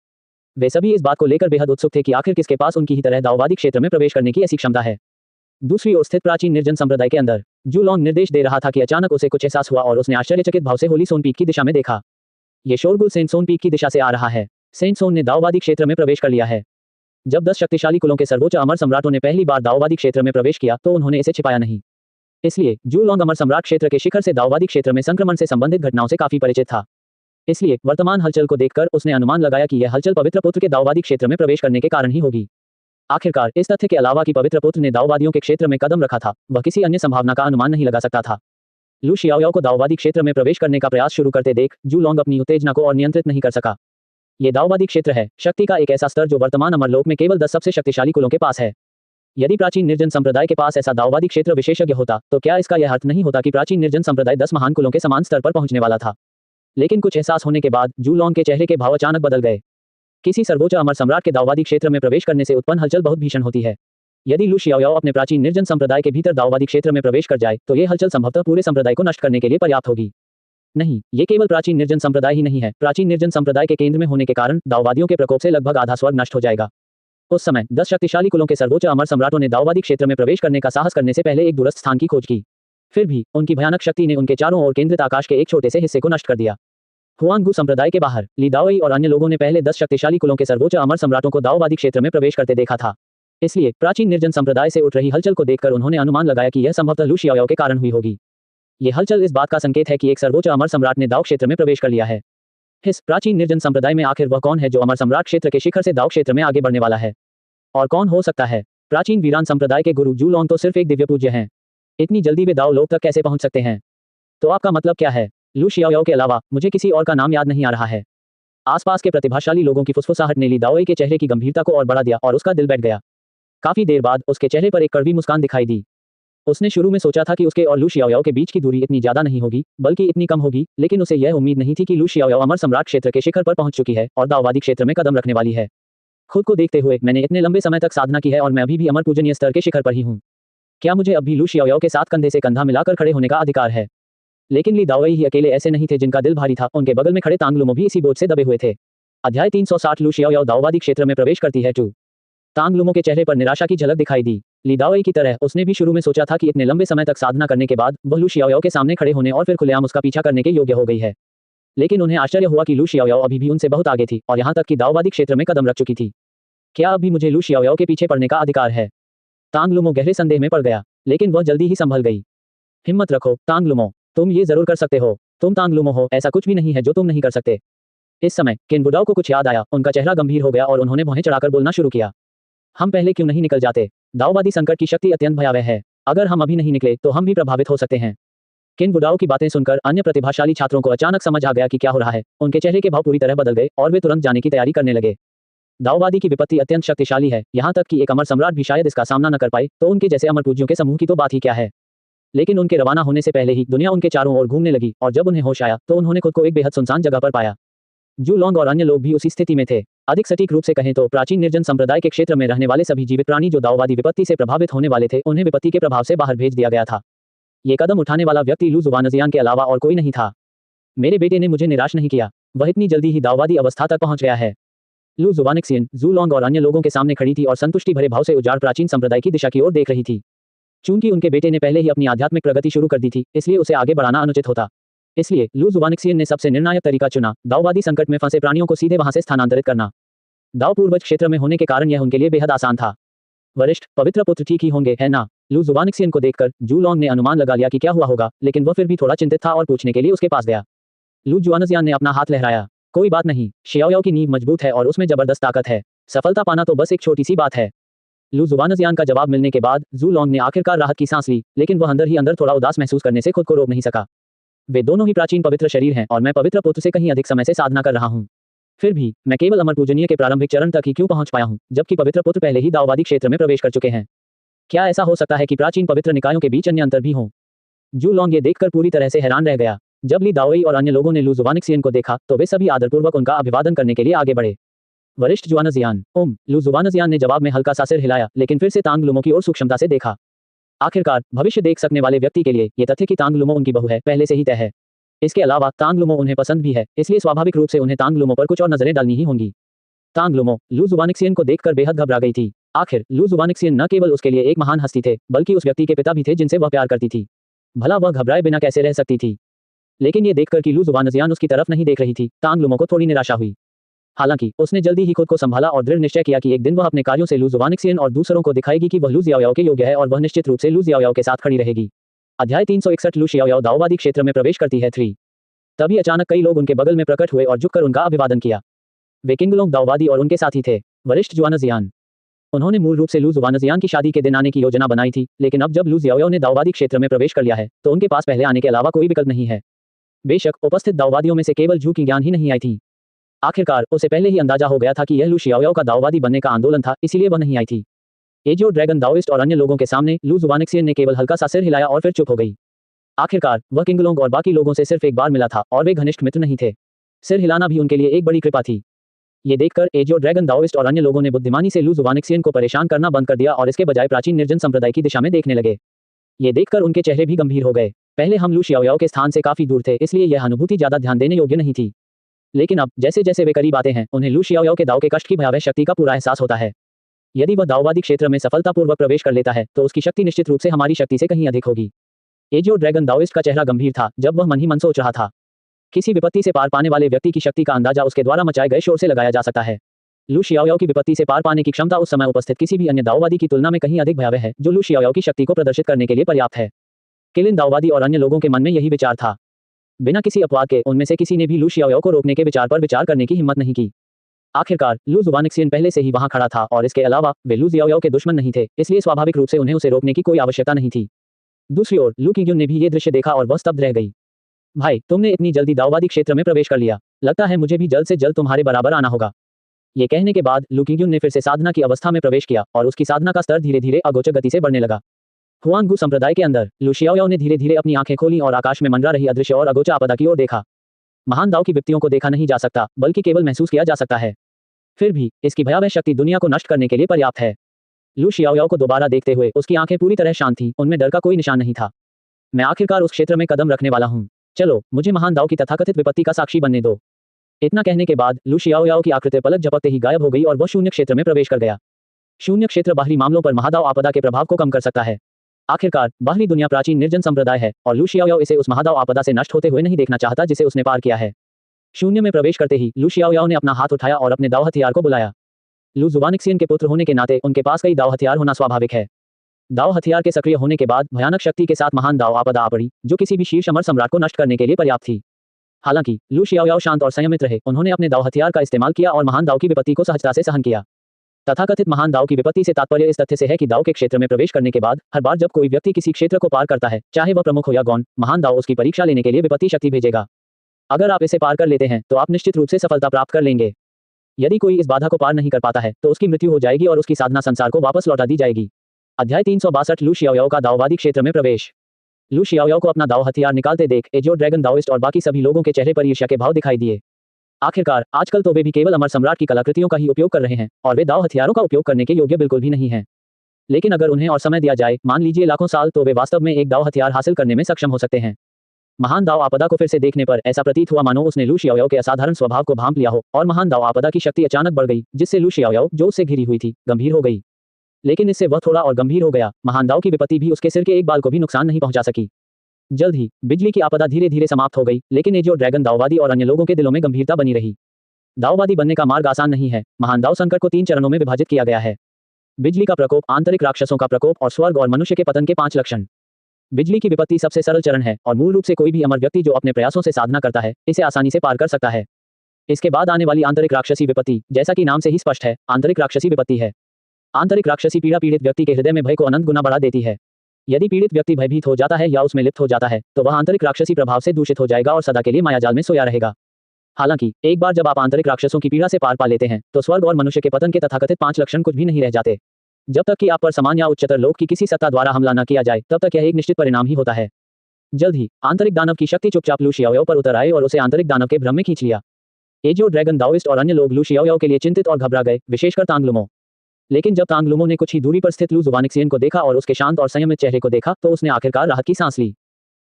वे सभी इस बात को लेकर बेहद उत्सुक थे कि आखिर किसके पास उनकी ही तरह दाओवादी क्षेत्र में प्रवेश करने की ऐसी क्षमता है। दूसरी ओर स्थित प्राचीन निर्जन संप्रदाय के अंदर जू लॉन्ग निर्देश दे रहा था कि अचानक उसे कुछ एहसास हुआ और उसने आश्चर्यचकित भाव से होली सोन पीक की दिशा में देखा। ये शोरगुल सेंट सोन पीक की दिशा से आ रहा है। सेंट सोन ने दाओवादी क्षेत्र में प्रवेश कर लिया है। जब 10 शक्तिशाली कुलों के सर्वोच्च अमर सम्राटों ने पहली बार दाओवादी क्षेत्र में प्रवेश किया तो उन्होंने इसे छिपाया नहीं। इसलिए जू लॉन्ग अमर सम्राट क्षेत्र के शिखर से दाओवादी क्षेत्र में संक्रमण से संबंधित घटनाओं से काफी परिचित था। इसलिए वर्तमान हलचल को देखकर उसने अनुमान लगाया कि यह हलचल पवित्र पुत्र के दाओवादी क्षेत्र में प्रवेश करने के कारण ही होगी। आखिरकार इस तथ्य के अलावा कि पवित्र पुत्र ने दाओवादियों के क्षेत्र में कदम रखा था, वह किसी अन्य संभावना का अनुमान नहीं लगा सकता था। लू शियाओ को दाओवादी क्षेत्र में प्रवेश करने का प्रयास शुरू करते देख जू लॉन्ग अपनी उत्तेजना को और नियंत्रित नहीं कर सका। ये दाओवादी क्षेत्र है, शक्ति का एक ऐसा स्तर जो वर्तमान अमरलोक में केवल 10 सबसे शक्तिशाली कुलों के पास है। यदि प्राचीन निर्जन संप्रदाय के पास ऐसा दाओवादी क्षेत्र विशेषज्ञ होता तो क्या इसका यह अर्थ नहीं होता कि प्राचीन निर्जन संप्रदाय 10 महान कुलों के समान स्तर पर पहुंचने वाला था। लेकिन कुछ एहसास होने के बाद जू लॉन्ग के चेहरे के भाव अचानक बदल गए। किसी सर्वोच्च अमर सम्राट के दाओवादी क्षेत्र में प्रवेश करने से उत्पन्न हलचल बहुत भीषण होती है। यदि लू शियाओ अपने प्राचीन निर्जन संप्रदाय के भीतर दाओवादी क्षेत्र में प्रवेश कर जाए तो ये हलचल संभवतः पूरे संप्रदाय को नष्ट करने के लिए पर्याप्त होगी। नहीं, ये केवल प्राचीन निर्जन संप्रदाय ही नहीं है, प्राचीन निर्जन संप्रदाय के केंद्र में होने के कारण दाओवादियों के प्रकोप से लगभग आधा स्वर्ग नष्ट हो जाएगा। उस समय 10 शक्तिशाली कुलों के सर्वोच्च अमर सम्राटों ने दाओवादी क्षेत्र में प्रवेश करने का साहस करने से पहले एक दूरस्थ स्थान की खोज की। फिर भी उनकी भयानक शक्ति ने उनके चारों ओर केंद्रित आकाश के एक छोटे से हिस्से को नष्ट कर दिया। हुआंगू संप्रदाय के बाहर ली दाओई और अन्य लोगों ने पहले 10 शक्तिशाली कुलों के सर्वोच्च अमर सम्राटों को दाओवादी क्षेत्र में प्रवेश करते देखा था। इसलिए प्राचीन निर्जन संप्रदाय से उठ रही हलचल को देखकर उन्होंने अनुमान लगाया कि यह संभवतः लू शियाओ के कारण हुई होगी। यह हलचल इस बात का संकेत है कि एक सर्वोच्च अमर सम्राट ने दाओ क्षेत्र में प्रवेश कर लिया है। इस प्राचीन निर्जन संप्रदाय में आखिर वह कौन है जो अमर सम्राट क्षेत्र के शिखर से दाओ क्षेत्र में आगे बढ़ने वाला है? और कौन हो सकता है? प्राचीन वीरान संप्रदाय के गुरु जू लॉन्ग तो सिर्फ एक दिव्य पूज्य हैं। इतनी जल्दी वे दाओ लोक तक कैसे पहुंच सकते हैं? तो आपका मतलब क्या है? लू शियाओ के अलावा मुझे किसी और का नाम याद नहीं आ रहा है। आसपास के प्रतिभाशाली लोगों की फुसफुसाहट ने ली दाओई के चेहरे की गंभीरता को और बढ़ा दिया और उसका दिल बैठ गया। काफी देर बाद उसके चेहरे पर एक कड़वी मुस्कान दिखाई दी। उसने शुरू में सोचा था कि उसके और लू शियाओ के बीच की दूरी इतनी ज्यादा नहीं होगी, बल्कि इतनी कम होगी, लेकिन उसे यह उम्मीद नहीं थी कि लू शियाओ अमर सम्राट क्षेत्र के शिखर पर पहुंच चुकी है और दाओवादी क्षेत्र में कदम रखने वाली है। खुद को देखते हुए मैंने इतने लंबे समय तक साधना की है और मैं अभी भी अमर पूजनीय स्तर के शिखर पर ही हूँ। क्या मुझे अब भी लू शियाओ के साथ कंधे से कंधा मिलाकर खड़े होने का अधिकार है? लेकिन ली दाओई ही अकेले ऐसे नहीं थे जिनका दिल भारी था, उनके बगल में खड़े तांग लुमो भी इसी बोझ से दबे हुए थे। अध्याय 360 लू शियाओयाओ दाओवादी क्षेत्र में प्रवेश करती है 2। तांग लुमो के चेहरे पर निराशा की झलक दिखाई दी। ली दाओई की तरह उसने भी शुरू में सोचा था कि इतने लंबे समय तक साधना करने के बाद वह लू शियाओयाओ के सामने खड़े होने और फिर खुलेआम उसका पीछा करने के योग्य हो गई है। लेकिन उन्हें आश्चर्य हुआ कि लू शियाओयाओ अभी भी उनसे बहुत आगे थी और यहाँ तक कि दाओवादी क्षेत्र में कदम रख चुकी थी। क्या अब भी मुझे लू शियाओयाओ के पीछे पड़ने का अधिकार है? तांग लुमो गहरे संदेह में पड़ गया, लेकिन वह जल्दी ही संभल गई। हिम्मत रखो तांग लुमो, तुम ये जरूर कर सकते हो। तुम तांग लुमो हो, ऐसा कुछ भी नहीं है जो तुम नहीं कर सकते। इस समय किन बुडाओ को कुछ याद आया, उनका चेहरा गंभीर हो गया और उन्होंने भौहें चढ़ाकर बोलना शुरू किया। हम पहले क्यों नहीं निकल जाते? दाओवादी संकट की शक्ति अत्यंत भयावह है। अगर हम अभी नहीं निकले तो हम भी प्रभावित हो सकते हैं। किन बुडाओ की बातें सुनकर अन्य प्रतिभाशाली छात्रों को अचानक समझ आ गया कि क्या हो रहा है। उनके चेहरे के भाव पूरी तरह बदल गए और वे तुरंत जाने की तैयारी करने लगे। दाओवादी की विपत्ति अत्यंत शक्तिशाली है, यहाँ तक कि एक अमर सम्राट भी शायद इसका सामना न कर पाए, तो उनके जैसे अमर पूज्यों के समूह की तो बात ही क्या है। लेकिन उनके रवाना होने से पहले ही दुनिया उनके चारों ओर घूमने लगी और जब उन्हें होश आया तो उन्होंने खुद को एक बेहद सुनसान जगह पर पाया। जू लॉन्ग और अन्य लोग भी उसी स्थिति में थे। अधिक सटीक रूप से कहें तो प्राचीन निर्जन संप्रदाय के क्षेत्र में रहने वाले सभी जीवित प्राणी जो दाओवादी विपत्ति से प्रभावित होने वाले थे, उन्हें विपत्ति के प्रभाव से बाहर भेज दिया गया था। ये कदम उठाने वाला व्यक्ति लू जुवानजियान के अलावा और कोई नहीं था। मेरे बेटे ने मुझे निराश नहीं किया, वह इतनी जल्दी ही दाओवादी अवस्था तक पहुंच गया है। लू जुवानिक्सियन जू लॉन्ग और अन्य लोगों के सामने खड़ी थी और संतुष्टि भरे भाव से उजाड़ प्राचीन संप्रदाय की दिशा की ओर देख रही थी। चूंकि उनके बेटे ने पहले ही अपनी आध्यात्मिक प्रगति शुरू कर दी थी, इसलिए उसे आगे बढ़ाना अनुचित होता। इसलिए लू जुवानिक्सियन ने सबसे निर्णायक तरीका चुना, दाओवादी संकट में फंसे प्राणियों को सीधे वहां से स्थानांतरित करना। दाओ पूर्वज क्षेत्र में होने के कारण यह उनके लिए बेहद आसान था। वरिष्ठ पवित्र पुत्र ठीक ही होंगे, है ना? लू जुवानिक्सियन को देखकर जू लॉन्ग ने अनुमान लगा लिया कि क्या हुआ होगा, लेकिन वह फिर भी थोड़ा चिंतित था और पूछने के लिए उसके पास गया। लू जुआनजियान ने अपना हाथ लहराया। कोई बात नहीं, शियाओयाओ की नींव मजबूत है और उसमें जबरदस्त ताकत है। सफलता पाना तो बस एक छोटी सी बात है। लू जुवानजियान का जवाब मिलने के बाद जू लॉन्ग ने आखिरकार राहत की सांस ली, लेकिन वह अंदर ही अंदर थोड़ा उदास महसूस करने से खुद को रोक नहीं सका। वे दोनों ही प्राचीन पवित्र शरीर हैं और मैं पवित्र पुत्र से कहीं अधिक समय से साधना कर रहा हूँ। फिर भी मैं केवल अमर पूजनीय के प्रारंभिक चरण तक ही क्यों पहुंच पाया हूँ, जबकि पवित्र पुत्र पहले ही दाओवादी क्षेत्र में प्रवेश कर चुके हैं। क्या ऐसा हो सकता है कि प्राचीन पवित्र निकायों के बीच अन्य अंतर भी हों? जू लॉन्ग ये देखकर पूरी तरह से हैरान रह गया। जब ली दाओई और अन्य लोगों ने लू जुवानिक्सियन को देखा तो वे सभी आदरपूर्वक उनका अभिवादन करने के लिए आगे बढ़े। वरिष्ठ जुआनजियान, लू जुवानजियान ने जवाब में हल्का सा सिर हिलाया, लेकिन फिर से तांग लुमो की ओर सूक्ष्मता से देखा। आखिरकार भविष्य देख सकने वाले व्यक्ति के लिए ये तथ्य कि तांग लुमो उनकी बहू है पहले से ही तय है। इसके अलावा तांग लुमो उन्हें पसंद भी है, इसलिए स्वाभाविक रूप से उन्हें तांग लुमो पर कुछ और नजरें डालनी ही होंगी। तांग लुमो लू जुवानिक्सियन को देखकर बेहद घबरा गई थी। आखिर लू जुवानिक्सियन न केवल उसके लिए एक महान हस्ती थे, बल्कि उस व्यक्ति के पिता भी थे जिनसे वह प्यार करती थी। भला वह घबराए बिना कैसे रह सकती थी? लेकिन ये देखकर कि लू जुवानजियान उसकी तरफ नहीं देख रही थी, तांग लुमो को थोड़ी निराशा हुई। हालांकि उसने जल्दी ही खुद को संभाला और दृढ़ निश्चय किया कि एक दिन वह अपने कार्यों से लू जुवानिक्सियन और दूसरों को दिखाएगी कि वह लू जियाओयाओ के योग्य है और वह निश्चित रूप से लू जियाओयाओ के साथ खड़ी रहेगी। अध्याय 361 लू शियाओयाओ दाओवादी क्षेत्र में प्रवेश करती है 3। तभी अचानक कई लोग उनके बगल में प्रकट हुए और झुककर उनका अभिवादन किया। वे किंगलोंग दाओवादी और उनके साथी थे, वरिष्ठ जुआनजियान। उन्होंने मूल रूप से लू जुवानजियान की शादी के दिन आने की योजना बनाई थी, लेकिन अब जब लू जियाओयाओ ने दाओवादी क्षेत्र में प्रवेश कर लिया है तो उनके पास पहले आने के अलावा कोई विकल्प नहीं है। बेशक उपस्थित दाओवादियों में से केवल जू की ज्ञान ही नहीं आई थी। आखिरकार उसे पहले ही अंदाजा हो गया था कि यह लू शियाओयाओ का दाओवादी बनने का आंदोलन था, इसीलिए वह नहीं आई थी। एजियो ड्रैगन दाओइस्ट और अन्य लोगों के सामने लू जुवानिक्सियन ने केवल हल्का सा सिर हिलाया और फिर चुप हो गई। आखिरकार वह किंगलोंग और बाकी लोगों से सिर्फ एक बार मिला था और वे घनिष्ठ मित्र नहीं थे। सिर हिलाना भी उनके लिए एक बड़ी कृपा थी। ये देखकर एजियो ड्रैगन दाओइस्ट और अन्य लोगों ने बुद्धिमानी से लू जुवानिक्सियन को परेशान करना बंद कर दिया और इसके बजाय प्राचीन निर्जन संप्रदाय की दिशा में देखने लगे। ये देखकर उनके चेहरे भी गंभीर हो गए। पहले हम लू शियाओयाओ के स्थान से काफी दूर थे, इसलिए यह अनुभूति ज्यादा ध्यान देने योग्य नहीं थी। लेकिन अब जैसे जैसे वे करीब आते हैं, उन्हें लू शियाओयाओ के दाव के कष्ट की भयावह शक्ति का पूरा एहसास होता है। यदि वह दाओवादी क्षेत्र में सफलतापूर्वक प्रवेश कर लेता है तो उसकी शक्ति निश्चित रूप से हमारी शक्ति से कहीं अधिक होगी। एजियो ड्रैगन दाओइस्ट का चेहरा गंभीर था जब वह मन ही मन सोच रहा था। किसी विपत्ति से पार पाने वाले व्यक्ति की शक्ति का अंदाजा उसके द्वारा मचाए गए शोर से लगाया जा सकता है। लू शियाओयाओ की विपत्ति से पार पाने की क्षमता उस समय उपस्थित किसी भी अन्य दाओवादी की तुलना में कहीं अधिक भयावह है, जो लू शियाओयाओ की शक्ति को प्रदर्शित करने के लिए पर्याप्त है। किलिन दाओवादी और अन्य लोगों के मन में यही विचार था। बिना किसी अपवाद के उनमें से किसी ने भी लू शियाओयाओ को रोकने के विचार पर विचार करने की हिम्मत नहीं की। आखिरकार लू जुवानिक्सियन पहले से ही वहां खड़ा था और इसके अलावा वे लू जियाओयाओ के दुश्मन नहीं थे, इसलिए स्वाभाविक रूप से उन्हें उसे रोकने की कोई आवश्यकता नहीं थी। दूसरी ओर लू किंग्युन ने भी ये दृश्य देखा और वह स्तब्ध रह गई। भाई, तुमने इतनी जल्दी दाओवादी क्षेत्र में प्रवेश कर लिया, लगता है मुझे भी जल्द से जल्द तुम्हारे बराबर आना होगा। ये कहने के बाद लू किंग्युन ने फिर से साधना की अवस्था में प्रवेश किया और उसकी साधना का स्तर धीरे धीरे अगोचर गति से बढ़ने लगा। हुआंगू संप्रदाय के अंदर लू शियाओयाओ ने धीरे धीरे अपनी आंखें खोली और आकाश में मंडरा रही अदृश्य और अगोचर आपदा की ओर देखा। महान दाव की विपत्तियों को देखा नहीं जा सकता, बल्कि केवल महसूस किया जा सकता है। फिर भी इसकी भयावह शक्ति दुनिया को नष्ट करने के लिए पर्याप्त है। लू शियाओयाओ को दोबारा देखते हुए उसकी आंखें पूरी तरह शांत थीं, उनमें डर का कोई निशान नहीं था। मैं आखिरकार उस क्षेत्र में कदम रखने वाला हूँ। चलो, मुझे महान दाव की तथाकथित विपत्ति का साक्षी बनने दो। इतना कहने के बाद लू शियाओयाओ की आकृति पलक झपकते ही गायब हो गई और वह शून्य क्षेत्र में प्रवेश कर गया। शून्य क्षेत्र बाहरी मामलों पर महादाव आपदा के प्रभाव को कम कर सकता है। आखिरकार बाहरी दुनिया प्राचीन निर्जन संप्रदाय है और लू शियाओयाओ इसे उस महादाव आपदा से नष्ट होते हुए नहीं देखना चाहता जिसे उसने पार किया है। शून्य में प्रवेश करते ही लू शियाओयाओ ने अपना हाथ उठाया और अपने दाव हथियार को बुलाया। लू जुवानिक्सियन के पुत्र होने के नाते उनके पास कई दाव हथियार होना स्वाभाविक है। दाव हथियार के सक्रिय होने के बाद भयानक शक्ति के साथ महान दाव आपदा आ पड़ी जो किसी भी शीर्ष अमर सम्राट को नष्ट करने के लिए पर्याप्त थी। हालांकि लू शियाओयाओ शांत और संयमित रहे, उन्होंने अपने दाव हथियार का इस्तेमाल किया और महान दाव की विपत्ति को सहजता से सहन किया। तथाकथित महान दाव की विपत्ति से तात्पर्य इस तथ्य से है कि दाव के क्षेत्र में प्रवेश करने के बाद हर बार जब कोई व्यक्ति किसी क्षेत्र को पार करता है, चाहे वह प्रमुख हो या गौण, महान दाव उसकी परीक्षा लेने के लिए विपत्ति शक्ति भेजेगा। अगर आप इसे पार कर लेते हैं तो आप निश्चित रूप से सफलता प्राप्त कर लेंगे। यदि कोई इस बाधा को पार नहीं कर पाता है तो उसकी मृत्यु हो जाएगी और उसकी साधना संसार को वापस लौटा दी जाएगी। अध्याय 362 लू शियाओयाओ का दाववादी क्षेत्र में प्रवेश। लू शियाओयाओ को अपना दाव हथियार निकालते देख एजियो ड्रैगन दाओइस्ट और बाकी सभी लोगों के चेहरे पर ईर्ष्या के भाव दिखाई दिए। आखिरकार आजकल तो वे भी केवल अमर सम्राट की कलाकृतियों का ही उपयोग कर रहे हैं और वे दाव हथियारों का उपयोग करने के योग्य बिल्कुल भी नहीं हैं। लेकिन अगर उन्हें और समय दिया जाए, मान लीजिए लाखों साल, तो वे वास्तव में एक दाव हथियार हासिल करने में सक्षम हो सकते हैं। महान दाव आपदा को फिर से देखने पर ऐसा प्रतीत हुआ मानो उसने लू शियाओयाओ के असाधारण स्वभाव को भांप लिया हो और महान दाव आपदा की शक्ति अचानक बढ़ गई, जिससे लू शियाओयाओ, जो उससे घिरी हुई थी, गंभीर हो गई। लेकिन इससे वह थोड़ा और गंभीर हो गया। महान दाव की विपत्ति भी उसके सिर के एक बाल को भी नुकसान नहीं पहुंचा सकी। जल्द ही बिजली की आपदा धीरे धीरे समाप्त हो गई, लेकिन एजियो ड्रैगन दाववादी और अन्य लोगों के दिलों में गंभीरता बनी रही। दाववादी बनने का मार्ग आसान नहीं है। महान दाव संकट को 3 चरणों में विभाजित किया गया है। बिजली का प्रकोप, आंतरिक राक्षसों का प्रकोप और स्वर्ग और मनुष्य के पतन के 5 लक्षण। बिजली की विपत्ति सबसे सरल चरण है और मूल रूप से कोई भी अमर व्यक्ति जो अपने प्रयासों से साधना करता है इसे आसानी से पार कर सकता है। इसके बाद आने वाली आंतरिक राक्षसी विपत्ति, जैसा कि नाम से ही स्पष्ट है, आंतरिक राक्षसी विपत्ति है। आंतरिक राक्षसी पीड़ा पीड़ित व्यक्ति के हृदय में भय को अनंत गुना बढ़ा देती है। यदि पीड़ित व्यक्ति भयभीत हो जाता है या उसमें लिप्त हो जाता है तो वह आंतरिक राक्षसी प्रभाव से दूषित हो जाएगा और सदा के लिए मायाजाल में सोया रहेगा। हालांकि एक बार जब आप आंतरिक राक्षसों की पीड़ा से पार पा लेते हैं तो स्वर्ग और मनुष्य के पतन के तथाकथित 5 लक्षण कुछ भी नहीं रह जाते। जब तक कि आप पर समान या उच्चतर लोक की किसी सत्ता द्वारा हमला न किया जाए, तब तक यह एक निश्चित परिणाम ही होता है। जल्द ही आंतरिक दानव की शक्ति चुपचाप लू शियाओयाओ पर उतर आए और उसे आंतरिक दानव के भ्रम में खींच लिया। एजियो ड्रैगन दाओइस्ट और अन्य लोग लू शियाओयाओ के लिए चिंतित और घबरा गए, विशेषकर तांगलुमो। लेकिन जब तांगलुमो ने कुछ ही दूरी पर स्थित लू जुवानिक्सियन को देखा और उसके शांत और संयमित चेहरे को देखा तो उसने आखिरकार राहत की सांस ली।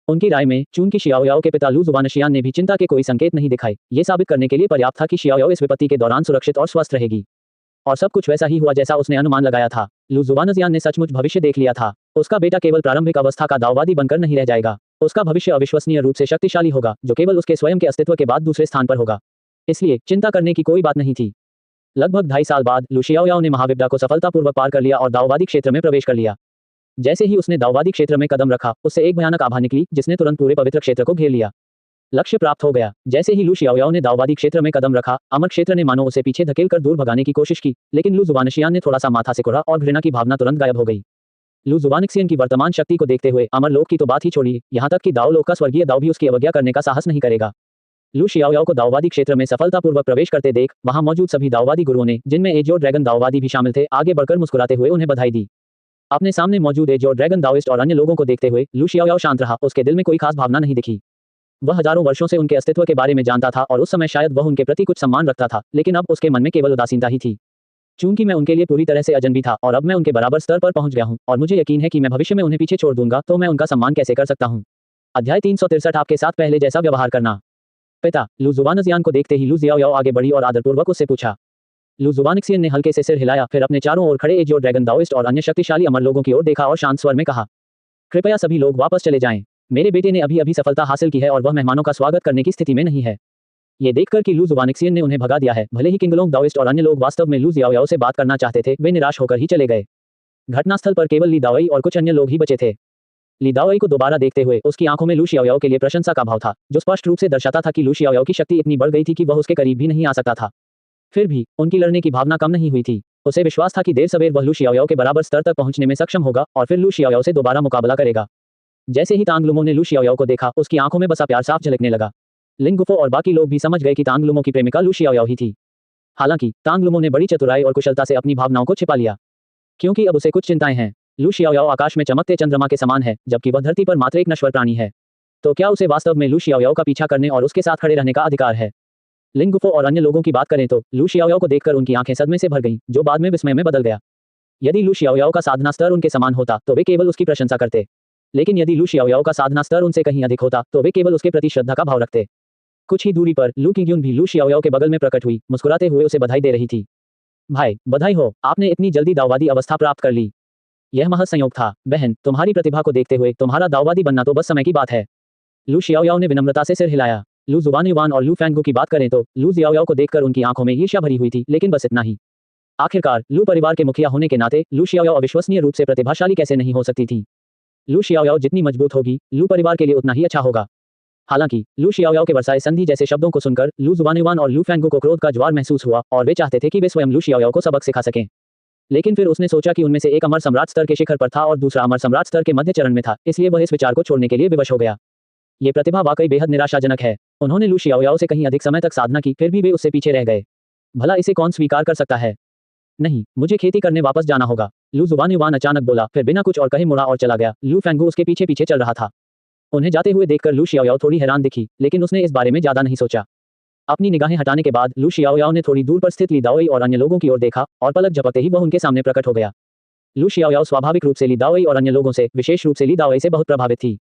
उनकी राय में चूंकि शियाओयाओ के पिता लू जुवानशियान ने भी चिंता के कोई संकेत नहीं दिखाए, ये साबित करने के लिए पर्याप्त था कि शियाओयाओ इस विपत्ति के दौरान सुरक्षित और स्वस्थ रहेगी। और सब कुछ वैसा ही हुआ जैसा उसने अनुमान लगाया था। लू जुवानशियान ने सचमुच भविष्य देख लिया था। उसका बेटा केवल प्रारंभिक अवस्था का दाववादी बनकर नहीं रह जाएगा, उसका भविष्य अविश्वसनीय रूप से शक्तिशाली होगा जो केवल उसके स्वयं के अस्तित्व के बाद दूसरे स्थान पर होगा। इसलिए चिंता करने की कोई बात नहीं थी। लगभग 2.5 साल बाद लू शियाओयाओ ने महाविद्या को सफलतापूर्वक पार कर लिया और दाववादी क्षेत्र में प्रवेश कर लिया। जैसे ही उसने दाववादी क्षेत्र में कदम रखा, उससे एक भयानक आभा निकली जिसने तुरंत पूरे पवित्र क्षेत्र को घेर लिया। लक्ष्य प्राप्त हो गया। जैसे ही लू शियाओयाओ ने दाववादी क्षेत्र में कदम रखा, अमर क्षेत्र ने मानो उसे पीछे धकेलकर दूर भगाने की कोशिश की, लेकिन लू जुवानशियान ने थोड़ा सा माथा सिकुड़ा और घृणा की भावना तुरंत गायब हो गई। लू जुवानिक्सियन की वर्तमान शक्ति को देखते हुए अमर लोक की तो बात ही छोड़िए, यहाँ तक कि दाव लोक का स्वर्गीय दाव भी उसकी अवज्ञा करने का साहस नहीं करेगा। लू शियाओयाओ को दाववादी क्षेत्र में सफलतापूर्वक प्रवेश करते देख वहां मौजूद सभी दाववादी गुरुओं ने, जिनमें एजियो ड्रैगन दाववादी भी शामिल थे, आगे बढ़कर मुस्कुराते हुए उन्हें बधाई दी। अपने सामने मौजूद एजियो ड्रैगन दाओइस्ट और अन्य लोगों को देखते हुए लू शियाओयाओ शांत रहा। उसके दिल में कोई खास भावना नहीं दिखी। वह हजारों वर्षों से उनके अस्तित्व के बारे में जानता था और उस समय शायद वह उनके प्रति कुछ सम्मान रखता था, लेकिन अब उसके मन में केवल उदासीनता ही थी। चूंकि मैं उनके लिए पूरी तरह से अजनबी था और अब मैं उनके बराबर स्तर पर पहुंच गया हूं और मुझे यकीन है कि मैं भविष्य में उन्हें पीछे छोड़ दूंगा, तो मैं उनका सम्मान कैसे कर सकता हूं। अध्याय 363 आपके साथ पहले जैसा व्यवहार करना। पिता लू जुवानशियान को देखते ही लू जियाओयाओ आगे बढ़ी और आदरपूर्वक उससे पूछा। लू जुवानिक्सियन ने हल्के से सिर हिलाया, फिर अपने चारों ओर खड़े एजियो ड्रैगन दाओइस्ट और अन्य शक्तिशाली अमर लोगों की ओर देखा और शांत स्वर में कहा, कृपया सभी लोग वापस चले जाएं। मेरे बेटे ने अभी अभी सफलता हासिल की है और वह मेहमानों का स्वागत करने की स्थिति में नहीं है। ये देखकर कि लू जुवानिक्सियन ने उन्हें भगा दिया है, भले ही किंगलोंग दाओइस्ट और अन्य लोग वास्तव में लू जियाओयाओ से बात करना चाहते थे, वे निराश होकर ही चले गए। घटनास्थल पर केवल ली दाओई और कुछ अन्य लोग ही बचे थे। ली दाओई को दोबारा देखते हुए उसकी आंखों में लू शियाओयाओ के लिए प्रशंसा का भाव था, जो स्पष्ट रूप से दर्शाता था कि लू शियाओयाओ की शक्ति इतनी बढ़ गई थी कि वह उसके करीब भी नहीं आ सकता था। फिर भी उनकी लड़ने की भावना कम नहीं हुई थी। उसे विश्वास था कि देर सवेर वह लू शियाओयाओ के बराबर स्तर तक पहुंचने में सक्षम होगा और फिर लू शियाओयाओ से दोबारा मुकाबला करेगा। जैसे ही तांगलुमो ने लू शियाओयाओ को देखा, उसकी आंखों में बसा प्यार साफ झलकने लगा। लिंगुफो और बाकी लोग भी समझ गए कि तांगलुमो की प्रेमिका लू शियाओयाओ ही थी। हालांकि तांगलुमो ने बड़ी चतुराई और कुशलता से अपनी भावनाओं को छिपा लिया, क्योंकि अब उसे कुछ चिंताएं हैं। लू शियाओयाओ आकाश में चमकते चंद्रमा के समान है, जबकि वह धरती पर मात्र एक नश्वर प्राणी है। तो क्या उसे वास्तव में लू शियाओयाओ का पीछा करने और उसके साथ खड़े रहने का अधिकार है? लिंगुफो और अन्य लोगों की बात करें तो लू शियाओयाओ को देखकर उनकी आंखें सदमे से भर गईं, जो बाद में विस्मय में बदल गया। यदि लू शियाओयाओ का साधना स्तर उनके समान होता तो वे केवल उसकी प्रशंसा करते, लेकिन यदि लू शियाओयाओ का साधना स्तर उनसे कहीं अधिक होता तो वे केवल उसके प्रति श्रद्धा का भाव रखते। कुछ ही दूरी पर लू किंग्यून भी लू शियाओयाओ के बगल में प्रकट हुई, मुस्कुराते हुए उसे बधाई दे रही थी। भाई, बधाई हो, आपने इतनी जल्दी दाववादी अवस्था प्राप्त कर ली। यह महज संयोग था, बहन, तुम्हारी प्रतिभा को देखते हुए तुम्हारा दाववादी बनना तो बस समय की बात है। लू शियाओयाओ ने विनम्रता से सिर हिलाया। लू जुआनयुआन और लू फैंगू की बात करें तो लू जियाओयाओ को देखकर उनकी आंखों में ईर्ष्या भरी हुई थी, लेकिन बस इतना ही। आखिरकार लू परिवार के मुखिया होने के नाते लू शियाओयाओ अविश्वसनीय रूप से प्रतिभाशाली कैसे नहीं हो सकती थी। लू शियाओयाओ जितनी मजबूत होगी, लू परिवार के लिए उतना ही अच्छा होगा। हालांकि लू शियाओयाओ के वर्साई संधि जैसे शब्दों को सुनकर लू जुआनयुआन और लू फैंगू को क्रोध का ज्वार महसूस हुआ और वे चाहते थे कि वे स्वयं लू शियाओयाओ को सबक सिखा सकें। लेकिन फिर उसने सोचा कि उनमें से एक अमर सम्राट स्तर के शिखर पर था और दूसरा अमर सम्राट स्तर के मध्य चरण में था, इसलिए वह इस विचार को छोड़ने के लिए विवश हो गया। ये प्रतिभा वाकई बेहद निराशाजनक है। उन्होंने लू शियाओयाओ से कहीं अधिक समय तक साधना की, फिर भी वे उससे पीछे रह गए। भला इसे कौन स्वीकार कर सकता है? नहीं, मुझे खेती करने वापस जाना होगा, लू जुआनयुआन अचानक बोला, फिर बिना कुछ और कहे मुड़ा और चला गया। लू फैंगू उसके पीछे पीछे चल रहा था। उन्हें जाते हुए देखकर लू शियाओयाओ थोड़ी हैरान दिखी, लेकिन उसने इस बारे में ज्यादा नहीं सोचा। अपनी निगाहें हटाने के बाद लू शियाओयाओ ने थोड़ी दूर पर स्थित ली दाओई और अन्य लोगों की ओर देखा और पलक झपकते ही वह उनके सामने प्रकट हो गया। लू शियाओयाओ स्वाभाविक रूप से ली दाओई और अन्य लोगों से, विशेष रूप से ली दाओई से बहुत प्रभावित थी।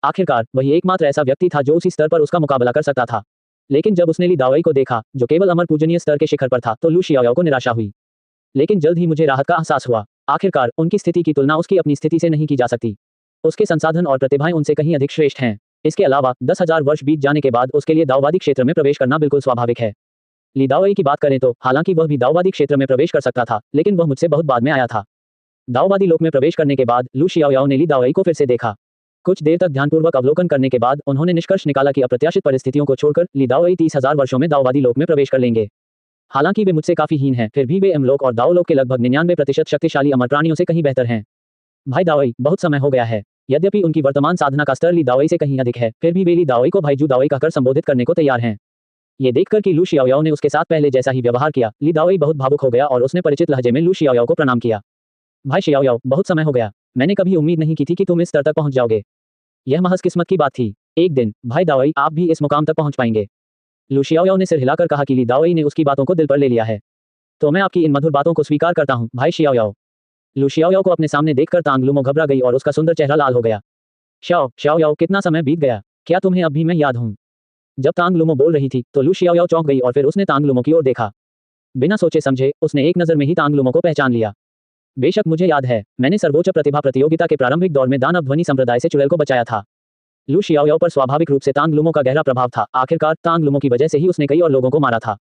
आखिरकार वही एकमात्र ऐसा व्यक्ति था जो उसी स्तर पर उसका मुकाबला कर सकता था। लेकिन जब उसने ली दाओई को देखा, जो केवल अमर पूजनीय स्तर के शिखर पर था, तो लू शियाओयाओ को निराशा हुई। लेकिन जल्द ही मुझे राहत का एहसास हुआ। आखिरकार उनकी स्थिति की तुलना उसकी अपनी स्थिति से नहीं की जा सकती। उसके संसाधन और प्रतिभाएं उनसे कहीं अधिक श्रेष्ठ हैं। इसके अलावा 10,000 वर्ष बीत जाने के बाद उसके लिए दाववादी क्षेत्र में प्रवेश करना बिल्कुल स्वाभाविक है। ली दाओई की बात करें तो हालांकि वह भी दाववादी क्षेत्र में प्रवेश कर सकता था, लेकिन वह मुझसे बहुत बाद में आया था। दाववादी लोक में प्रवेश करने के बाद लू शियाओयाओ ने ली दाओई को फिर से देखा। कुछ देर तक ध्यानपूर्वक अवलोकन करने के बाद उन्होंने निष्कर्ष निकाला कि अप्रत्याशित परिस्थितियों को छोड़कर ली दाओई 30,000 वर्षों में दाववादी लोक में प्रवेश कर लेंगे। हालांकि वे मुझसे काफी हीन हैं, फिर भी वे एमलोक और दाओलोक के लगभग 99% शक्तिशाली अमर प्राणियों से कहीं बेहतर हैं। भाई दाओई, बहुत समय हो गया है। यद्यपि उनकी वर्तमान साधना का स्तर ली दाओई से कहीं अधिक है, फिर भी वे ली दाओई को भाईजू दाओई कहकर संबोधित करने को तैयार हैं। ये देखकर कि लू शियाओयाओ ने उसके साथ पहले जैसा ही व्यवहार किया, ली दाओई बहुत भावुक हो गया और उसने परिचित लहजे में लू शियाओयाओ को प्रणाम किया। भाई शियाओयाओ, बहुत समय हो गया। मैंने कभी उम्मीद नहीं की थी कि तुम इस स्तर तक पहुंच जाओगे। यह महज किस्मत की बात थी। एक दिन भाई दाओई, आप भी इस मुकाम तक पहुंच पाएंगे। लू शियाओयाओ ने सिर हिलाकर कहा कि ली दाओई ने उसकी बातों को दिल पर ले लिया है। तो मैं आपकी इन मधुर बातों को स्वीकार करता हूं, भाई शियाओयाओ। लू शियाओयाओ को अपने सामने देखकर तांग लुमो घबरा गई और उसका सुंदर चेहरा लाल हो गया। शियाओयाओ, कितना समय बीत गया, क्या तुम्हें अब भी मैं याद हूं? जब तांग लुमो बोल रही थी तो लू शियाओयाओ चौंक गई और फिर उसने तांग लुमो की ओर देखा। बिना सोचे समझे उसने एक नजर में ही तांग लुमो को पहचान लिया। बेशक मुझे याद है, मैंने सर्वोच्च प्रतिभा प्रतियोगिता के प्रारंभिक दौर में दानव ध्वनि संप्रदाय से चुड़ैल को बचाया था। लू शियाओयाओ पर स्वाभाविक रूप से तांग लुमो का गहरा प्रभाव था। आखिरकार तांग लुमो की वजह से ही उसने कई और लोगों को मारा था।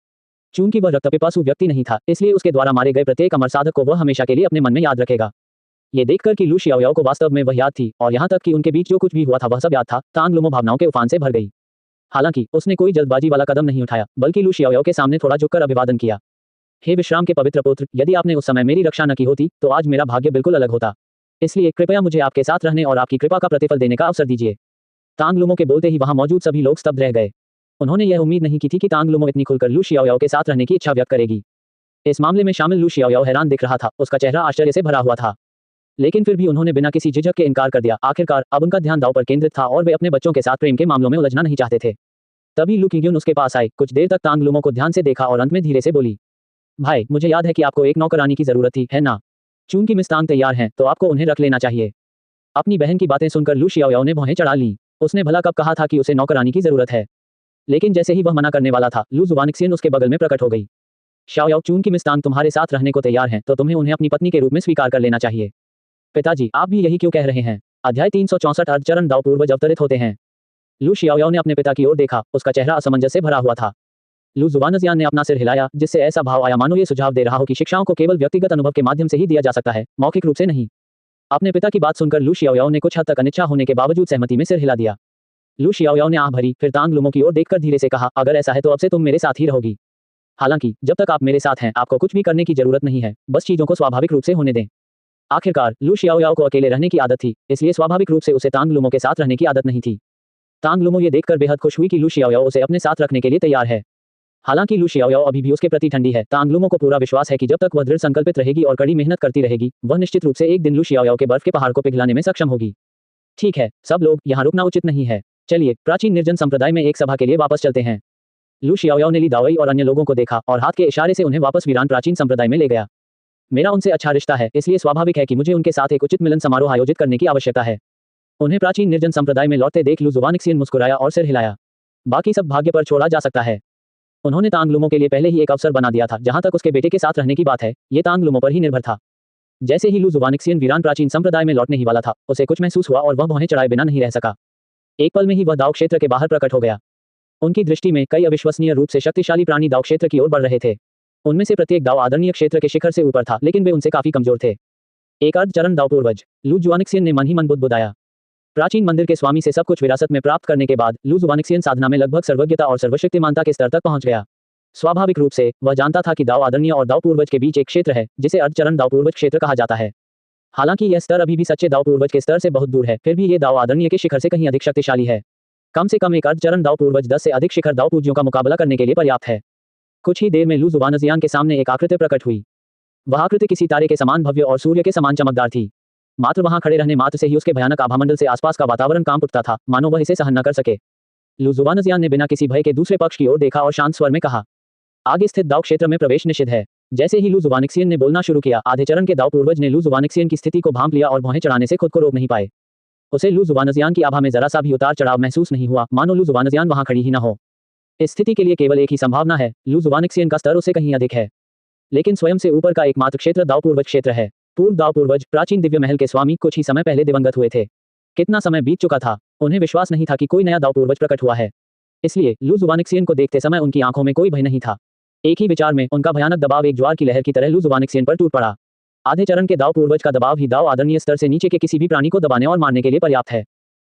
चूंकि वह रक्तपिपासु व्यक्ति नहीं था, इसलिए उसके द्वारा मारे गए प्रत्येक अमर साधक को वह हमेशा के लिए अपने मन में याद रखेगा। ये देखकर कि लू शियाओयाओ को वास्तव में वह याद थी और यहाँ तक कि उनके बीच जो कुछ भी हुआ था वह सब याद था, तांग लुमो भावनाओं के उफान से भर गई। हालांकि उसने कोई जल्दबाजी वाला कदम नहीं उठाया, बल्कि लू शियाओयाओ के सामने थोड़ा झुककर अभिवादन किया। हे विश्राम के पवित्र पुत्र, यदि आपने उस समय मेरी रक्षा न की होती तो आज मेरा भाग्य बिल्कुल अलग होता। इसलिए कृपया मुझे आपके साथ रहने और आपकी कृपा का प्रतिफल देने का अवसर दीजिए। तांग लुमो के बोलते ही वहां मौजूद सभी लोग स्तब्ध रह गए। उन्होंने यह उम्मीद नहीं की थी कि तांग लुमो इतनी खुलकर लू शियाओयाओ के साथ रहने की इच्छा व्यक्त करेगी। इस मामले में शामिल लू शियाओयाओ हैरान दिख रहा था, उसका चेहरा आश्चर्य से भरा हुआ था। लेकिन फिर भी उन्होंने बिना किसी झिझक के इनकार कर दिया। आखिरकार अब उनका ध्यान दांव पर केंद्रित था और वे अपने बच्चों के साथ प्रेम के मामलों में उलझना नहीं चाहते थे। तभी लू किंग्यून उसके पास आए, कुछ देर तक तांग लुमो को ध्यान से देखा और अंत में धीरे से बोली, भाई, मुझे याद है कि आपको एक नौकरानी की जरूरत थी, है ना? चूंकि मिस तांग तैयार हैं, तो आपको उन्हें रख लेना चाहिए। अपनी बहन की बातें सुनकर लू शियाओयाओ ने भौहें चढ़ा ली। उसने भला कब कहा था कि उसे नौकरानी की जरूरत है? लेकिन जैसे ही वह मना करने वाला था, लू जुआनिक्सियन उसके बगल में प्रकट हो गई। शियाओयाओ, चूंकि मिस तांग तुम्हारे साथ रहने को तैयार हैं, तो तुम्हें उन्हें अपनी पत्नी के रूप में स्वीकार कर लेना चाहिए। पिताजी, आप भी यही क्यों कह रहे हैं? अध्याय 364 अर्धचरण दाव पूर्वज अवतरित होते हैं। लू शियाओयाओ ने अपने पिता की ओर देखा, उसका चेहरा असमंजस से भरा हुआ था। लू जुआनजियान ने अपना सिर हिलाया, जिससे ऐसा भाव आया मानो ये सुझाव दे रहा हो कि शिक्षाओं को केवल व्यक्तिगत अनुभव के माध्यम से ही दिया जा सकता है, मौखिक रूप से नहीं। अपने पिता की बात सुनकर लू शियाओयाओ ने कुछ हद तक अनिच्छा होने के बावजूद सहमति में सिर हिला दिया। लू शियाओयाओ ने आह भरी, फिर तांग लुमो की ओर देखकर धीरे से कहा, अगर ऐसा है तो अब से तुम मेरे साथ ही रहोगी। हालांकि जब तक आप मेरे साथ हैं, आपको कुछ भी करने की जरूरत नहीं है, बस चीजों को स्वाभाविक रूप से होने दें। आखिरकार लू शियाओयाओ को अकेले रहने की आदत थी, इसलिए स्वाभाविक रूप से उसे तांग लुमो के साथ रहने की आदत नहीं थी। तांग लुमो ये देखकर बेहद खुश हुई कि लू शियाओयाओ उसे अपने साथ रखने के लिए तैयार है। हालांकि लू शियाओयाओ अभी भी उसके प्रति ठंडी है, तांग लुमो को पूरा विश्वास है कि जब तक वह दृढ़ संकल्पित रहेगी और कड़ी मेहनत करती रहेगी, वह निश्चित रूप से एक दिन लू शियाओयाओ के बर्फ के पहाड़ को पिघलाने में सक्षम होगी। ठीक है, सब लोग, यहाँ रुकना उचित नहीं है। चलिए प्राचीन निर्जन संप्रदाय में एक सभा के लिए वापस चलते हैं। लू शियाओयाओ ने ली दाओई और अन्य लोगों को देखा और हाथ के इशारे से उन्हें वापस वीरान प्राचीन संप्रदाय में ले गया। मेरा उनसे अच्छा रिश्ता है, इसलिए स्वाभाविक है कि मुझे उनके साथ एक उचित मिलन समारोह आयोजित करने की आवश्यकता है। उन्हें प्राचीन निर्जन संप्रदाय में लौटते देख लू जुआनिक्सियन मुस्कुराया और सिर हिलाया। बाकी सब भाग्य पर छोड़ा जा सकता है। उन्होंने तांगलुमो के लिए पहले ही एक अवसर बना दिया था। जहां तक उसके बेटे के साथ रहने की बात है, ये तांगलुमो पर ही निर्भर था। जैसे ही लू जुवानिक्सियन वीरान प्राचीन संप्रदाय में लौटने ही वाला था, उसे कुछ महसूस हुआ और वह भौहें चढ़ाए बिना नहीं रह सका। एक पल में ही वह दाव क्षेत्र के बाहर प्रकट हो गया। उनकी दृष्टि में कई अविश्वसनीय रूप से शक्तिशाली प्राणी दाव क्षेत्र की ओर बढ़ रहे थे। उनमें से प्रत्येक दाव आदरणीय क्षेत्र के शिखर से ऊपर था, लेकिन वे उनसे काफी कमजोर थे। एक अर्ध चरण दाव पूर्वज, लू जुवानिक्सियन ने मन ही मन बुदबुदाया। प्राचीन मंदिर के स्वामी से सब कुछ विरासत में प्राप्त करने के बाद लू जुवानिक्सियन साधना में लगभग सर्वज्ञता और सर्वशक्तिमानता के स्तर तक पहुंच गया। स्वाभाविक रूप से वह जानता था कि दाव आदरणीय और दाव पूर्वज के बीच एक क्षेत्र है, जिसे अर्धचरण दाव पूर्वज क्षेत्र कहा जाता है। हालांकि यह स्तर अभी भी सच्चे दाव पूर्वज के स्तर से बहुत दूर है, फिर भी ये दाव आदरणीय के शिखर से कहीं अधिक शक्तिशाली है। कम से कम एक अर्धचरण दाव पूर्वज 10 से अधिक शिखर दाव पूज्यों का मुकाबला करने के लिए पर्याप्त है। कुछ ही देर में लू जुवानजियान के सामने एक आकृति प्रकट हुई। वह आकृति किसी तारे के समान भव्य और सूर्य के समान चमकदार थी। मात्र वहां खड़े रहने मात्र से ही उसके भयानक आभामंडल से आसपास का वातावरण कांप उठता था, मानो वह इसे सहन न कर सके। लू जुवानजियान ने बिना किसी भय के दूसरे पक्ष की ओर देखा और शांत स्वर में कहा, आगे स्थित दाव क्षेत्र में प्रवेश निषिद्ध है। जैसे ही लू जुवानिक्सियन ने बोलना शुरू किया, आधे चरण के दाव पूर्वज ने लू जुवानिक्सियन की स्थिति को भांप लिया और भौहें चढ़ाने से खुद को रोक नहीं पाए। उसे लू जुवानजियान की आभा में जरा सा भी उतार चढ़ाव महसूस नहीं हुआ, मानो लू जुवानजियान वहां खड़ी ही न हो। इस स्थिति के लिए केवल एक ही संभावना है, लू जुवानिक्सियन का स्तर उससे कहीं अधिक है। लेकिन स्वयं से ऊपर का एकमात्र क्षेत्र दाव पूर्वज क्षेत्र है। पूर्व दाव पूर्वज प्राचीन दिव्य महल के स्वामी कुछ ही समय पहले दिवंगत हुए थे। कितना समय बीत चुका था, उन्हें विश्वास नहीं था कि कोई नया दाव पूर्वज प्रकट हुआ है। इसलिए लू जुवानिक्सियन को देखते समय उनकी आंखों में कोई भय नहीं था। एक ही विचार में उनका भयानक दबाव एक ज्वार की लहर की तरह लू जुवानिक्सियन पर टूट पड़ा। आधे चरण के दाव पूर्वज का दबाव ही दाव आदरणीय स्तर से नीचे के किसी भी प्राणी को दबाने और मारने के लिए पर्याप्त है।